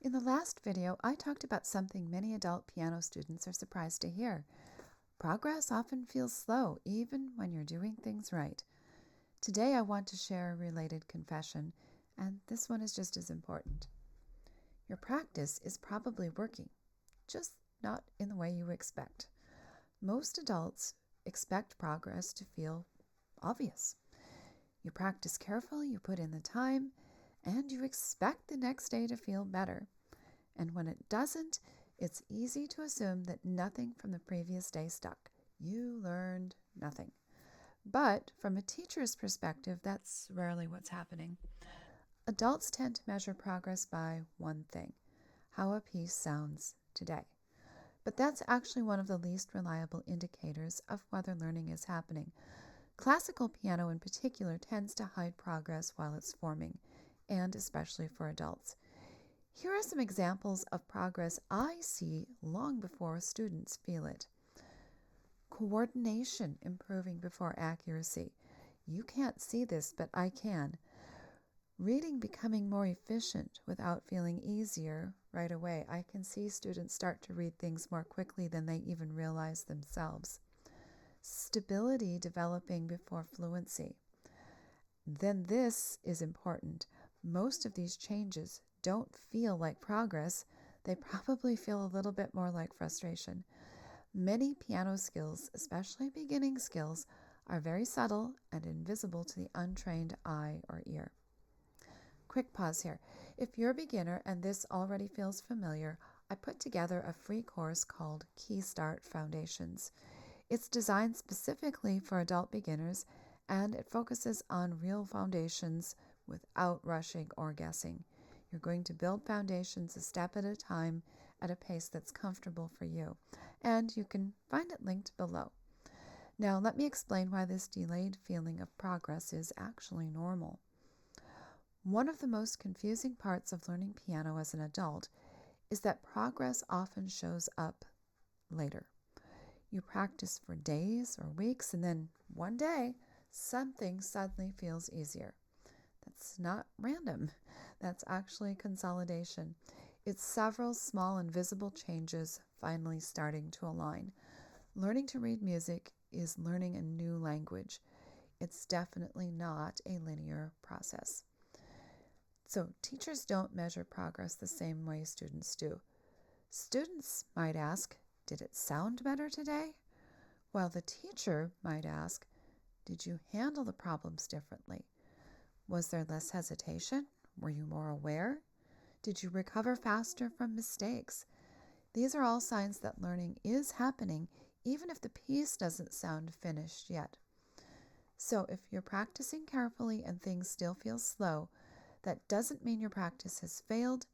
In the last video, I talked about something many adult piano students are surprised to hear. Progress often feels slow, even when you're doing things right. Today, I want to share a related confession, and this one is just as important. Your practice is probably working, just not in the way you expect. Most adults expect progress to feel obvious. You practice carefully, you put in the time, and you expect the next day to feel better. And when it doesn't, it's easy to assume that nothing from the previous day stuck. You learned nothing. But from a teacher's perspective, that's rarely what's happening. Adults tend to measure progress by one thing: how a piece sounds today. But that's actually one of the least reliable indicators of whether learning is happening. Classical piano in particular tends to hide progress while it's forming, and especially for adults. Here are some examples of progress I see long before students feel it. Coordination improving before accuracy. You can't see this, but I can. Reading becoming more efficient without feeling easier right away. I can see students start to read things more quickly than they even realize themselves. Stability developing before fluency. Then this is important. Most of these changes don't feel like progress. They probably feel a little bit more like frustration. Many piano skills, especially beginning skills, are very subtle and invisible to the untrained eye or ear. Quick pause here. If you're a beginner and this already feels familiar, I put together a free course called Key Start Foundations. It's designed specifically for adult beginners, and it focuses on real foundations without rushing or guessing. You're going to build foundations a step at a time at a pace that's comfortable for you, and you can find it linked below. Now, let me explain why this delayed feeling of progress is actually normal. One of the most confusing parts of learning piano as an adult is that progress often shows up later. You practice for days or weeks, and then one day, something suddenly feels easier. That's not random. That's actually consolidation. It's several small invisible changes finally starting to align. Learning to read music is learning a new language. It's definitely not a linear process. So teachers don't measure progress the same way students do. Students might ask, "Did it sound better today?" While the teacher might ask, "Did you handle the problems differently? Was there less hesitation? Were you more aware? Did you recover faster from mistakes?" These are all signs that learning is happening, even if the piece doesn't sound finished yet. So if you're practicing carefully and things still feel slow, that doesn't mean your practice has failed.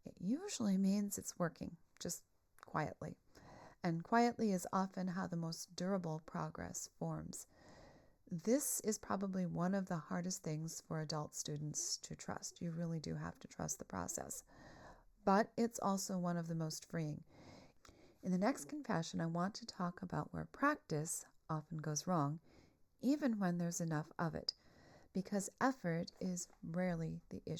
It usually means it's working, just quietly. And quietly is often how the most durable progress forms. This is probably one of the hardest things for adult students to trust. You really do have to trust the process. But it's also one of the most freeing. In the next confession, I want to talk about where practice often goes wrong, even when there's enough of it, because effort is rarely the issue.